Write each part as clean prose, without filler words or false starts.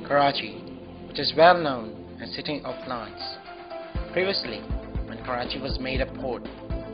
Karachi, which is well known as City of Lights. Previously, when Karachi was made a port,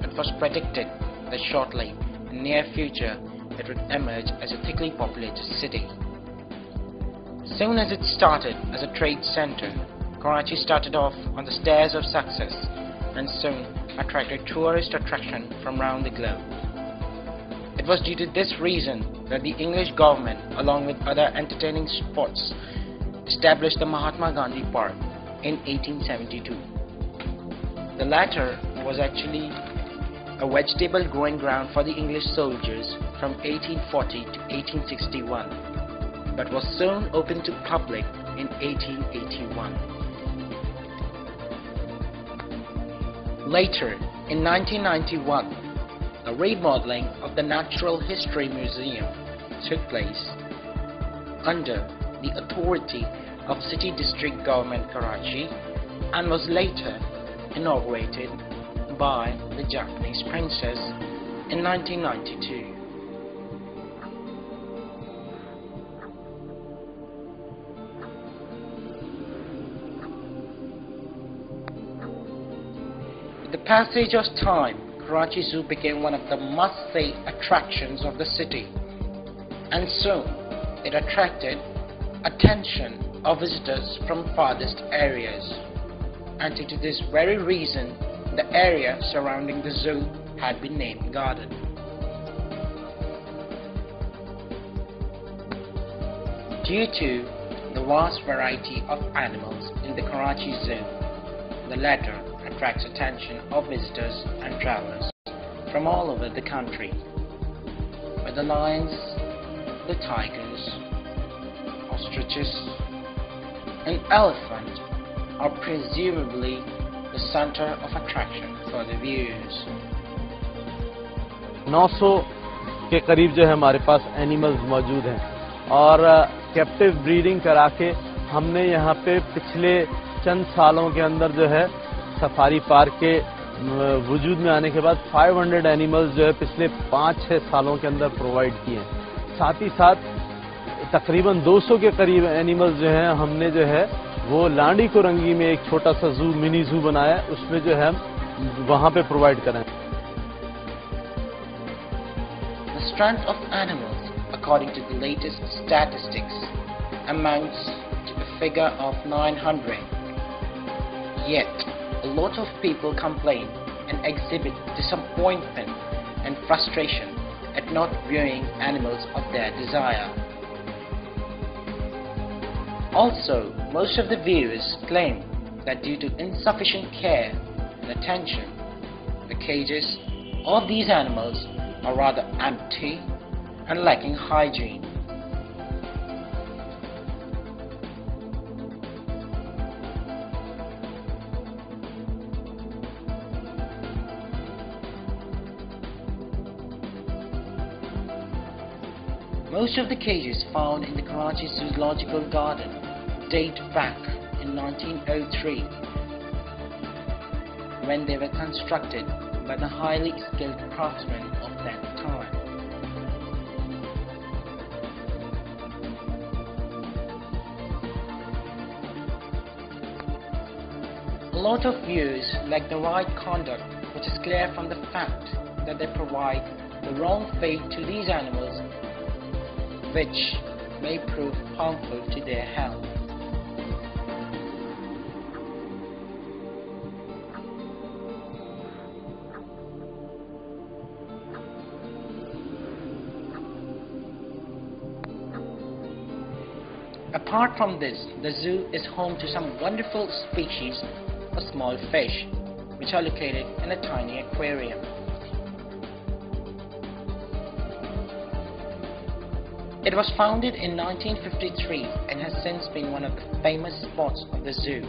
it was predicted that shortly, in the near future, it would emerge as a thickly populated city. Soon as it started as a trade center, Karachi started off on the stairs of success and soon attracted tourist attraction from around the globe. It was due to this reason that the English government, along with other entertaining spots, established the Mahatma Gandhi Park in 1872. The latter was actually a vegetable growing ground for the English soldiers from 1840 to 1861, but was soon opened to public in 1881. Later, in 1991, a remodeling of the Natural History Museum took place under the authority of City District Government Karachi and was later inaugurated by the Japanese princess in 1992. With the passage of time, Karachi Zoo became one of the must-see attractions of the city, and soon it attracted attention of visitors from farthest areas, and due to this very reason, the area surrounding the zoo had been named Garden. Due to the vast variety of animals in the Karachi Zoo, the latter attracts attention of visitors and travelers from all over the country, where the lions, the tigers, ostriches, and elephant are presumably the center of attraction for the viewers. 900 के करीब जो है हमारे पास animals मौजूद हैं और captive breeding करा के हमने यहाँ पे पिछले चंद सालों के अंदर जो है सफारी पार्क के वजूद में आने के बाद 500 एनिमल्स जो है पिछले 5-6 सालों के अंदर प्रोवाइड किए हैं। साथ ही साथ तकरीबन 200 के करीब एनिमल्स जो हैं हमने जो है वो लांडी कोरंगी में एक छोटा सा जू मिनी जू बनाया, उसमें जो है वहां पे प्रोवाइड करें। The strength of animals, according to the latest statistics, amounts to a figure of 900. Yet, a lot of people complain and exhibit disappointment and frustration at not viewing animals of their desire. Also, most of the viewers claim that due to insufficient care and attention, the cages of these animals are rather empty and lacking hygiene. Most of the cages found in the Karachi Zoological Garden date back in 1903, when they were constructed by the highly skilled craftsmen of that time. A lot of viewers lack the right conduct, which is clear from the fact that they provide the wrong feed to these animals, which may prove harmful to their health. Apart from this, the zoo is home to some wonderful species of small fish, which are located in a tiny aquarium. It was founded in 1953 and has since been one of the famous spots of the zoo.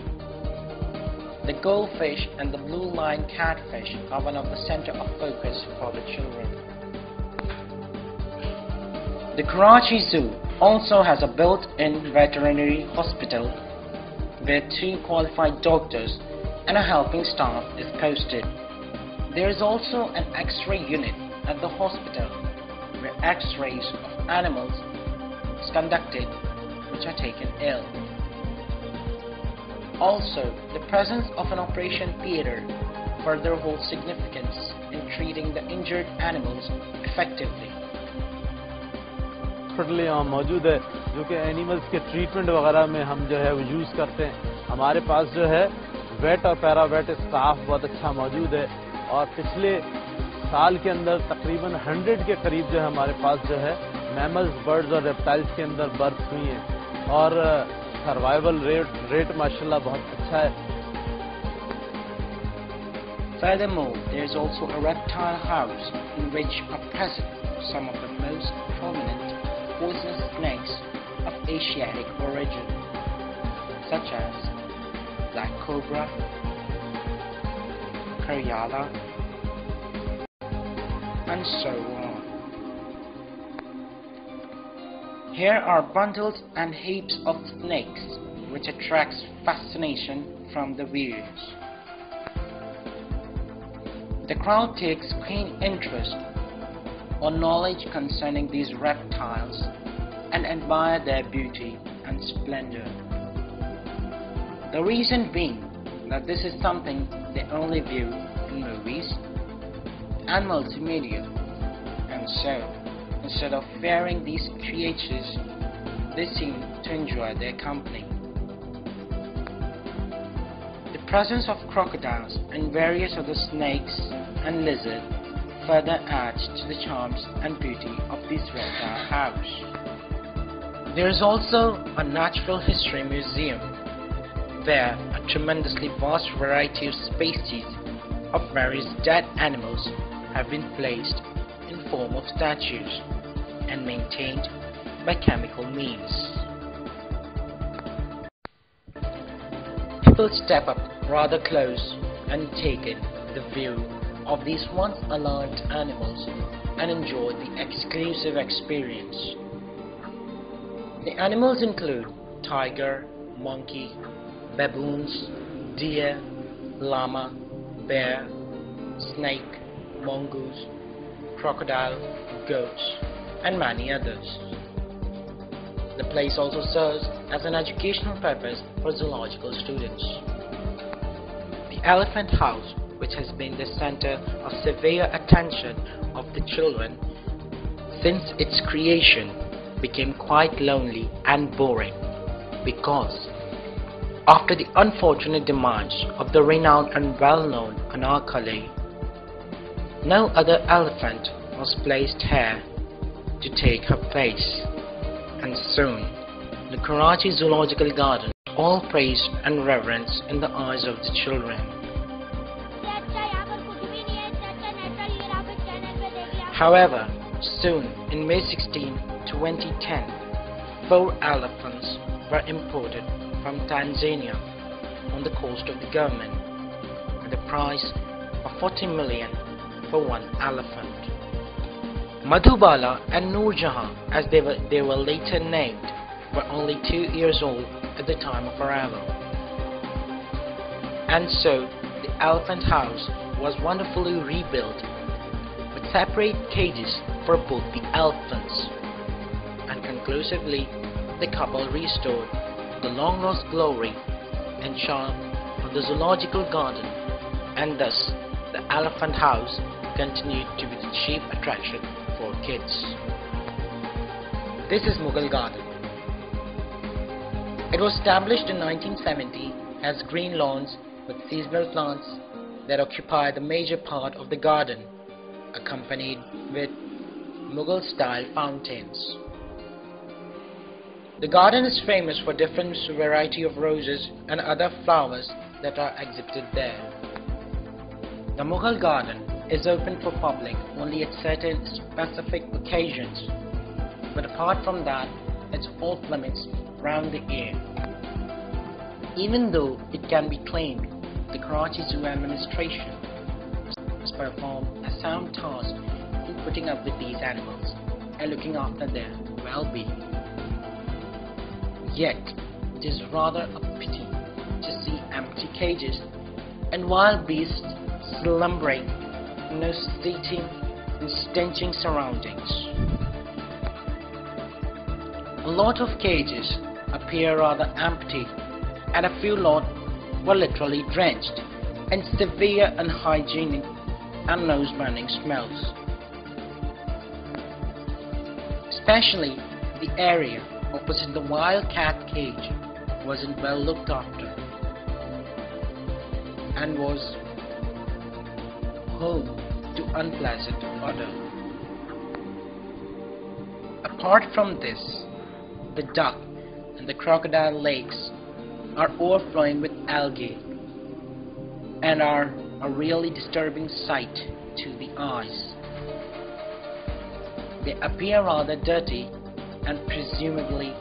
The goldfish and the blue line catfish are one of the center of focus for the children. The Karachi Zoo also has a built-in veterinary hospital where 2 qualified doctors and a helping staff is posted. There is also an X-ray unit at the hospital where X-rays of animals is conducted which are taken ill. Also, the presence of an operation theatre further holds significance in treating the injured animals effectively. Hospital यहाँ मौजूद है जो कि animals के treatment वगैरह में हम जो है वो यूज़ करते हैं। हमारे पास जो है वेट और पैरावेट स्टाफ बहुत अच्छा मौजूद है और पिछले साल के अंदर तकरीबन 100 के करीब जो है हमारे पास जो है मैमल्स, बर्ड्स और रेप्टाइल्स के अंदर बर्थ हुई हैं और सर्वाइवल रेट माशाल्लाह बहुत अच्छा है। Furthermore, there is also a reptile house in which are present some of the most prominent poisonous snakes of Asiatic origin, such as black cobra, Karyala, and so on. Here are bundles and heaps of snakes, which attracts fascination from the viewers. The crowd takes keen interest or knowledge concerning these reptiles and admire their beauty and splendor. The reason being that this is something they only view in movies and multimedia, and so instead of fearing these creatures, they seem to enjoy their company. The presence of crocodiles and various other snakes and lizards further adds to the charms and beauty of this reptile house. There is also a natural history museum where a tremendously vast variety of species of various dead animals have been placed in form of statues and maintained by chemical means. People step up rather close and take in the view of these once alarmed animals and enjoy the exclusive experience. The animals include tiger, monkey, baboons, deer, llama, bear, snake, mongoose, crocodile, goats, and many others. The place also serves as an educational purpose for zoological students. The Elephant House, which has been the center of severe attention of the children since its creation, became quite lonely and boring because after the unfortunate demise of the renowned and well-known Anarkali, no other elephant was placed here to take her place, and soon the Karachi Zoological Garden all praise and reverence in the eyes of the children. However, soon in May 16, 2010, 4 elephants were imported from Tanzania on the coast of the government at the price of 40 million for 1 elephant. Madhubala and Noorjahan, as they were later named, were only 2 years old at the time of arrival. And so the elephant house was wonderfully rebuilt with separate cages for both the elephants, and conclusively the couple restored the long lost glory and charm of the zoological garden, and thus the elephant house continued to be the chief attraction for kids. This is Mughal Garden. It was established in 1970 as green lawns with seasonal plants that occupy the major part of the garden, accompanied with Mughal-style fountains. The garden is famous for different variety of roses and other flowers that are exhibited there. The Mughal Garden is open for public only at certain specific occasions, but apart from that, it's off limits round the year. Even though it can be claimed the Karachi Zoo administration has performed a sound task in putting up with these animals and looking after their well-being, yet it is rather a pity to see empty cages and wild beasts slumbering in nauseating and stenching surroundings. A lot of cages appear rather empty, and a few lot were literally drenched in severe unhygienic and nose-burning smells. Especially the area opposite the wildcat cage wasn't well looked after and was home to unpleasant odor. Apart from this, the duck and the crocodile lakes are overflowing with algae and are a really disturbing sight to the eyes. They appear rather dirty, and presumably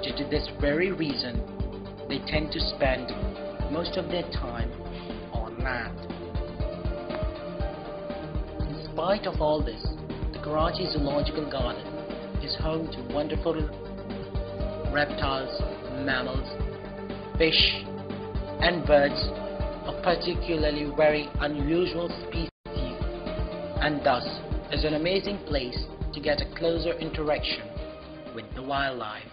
due to this very reason they tend to spend most of their time on land. In spite of all this, the Karachi Zoological Garden is home to wonderful reptiles, mammals, fish and birds of particularly very unusual species, and thus is an amazing place to get a closer interaction with the wildlife.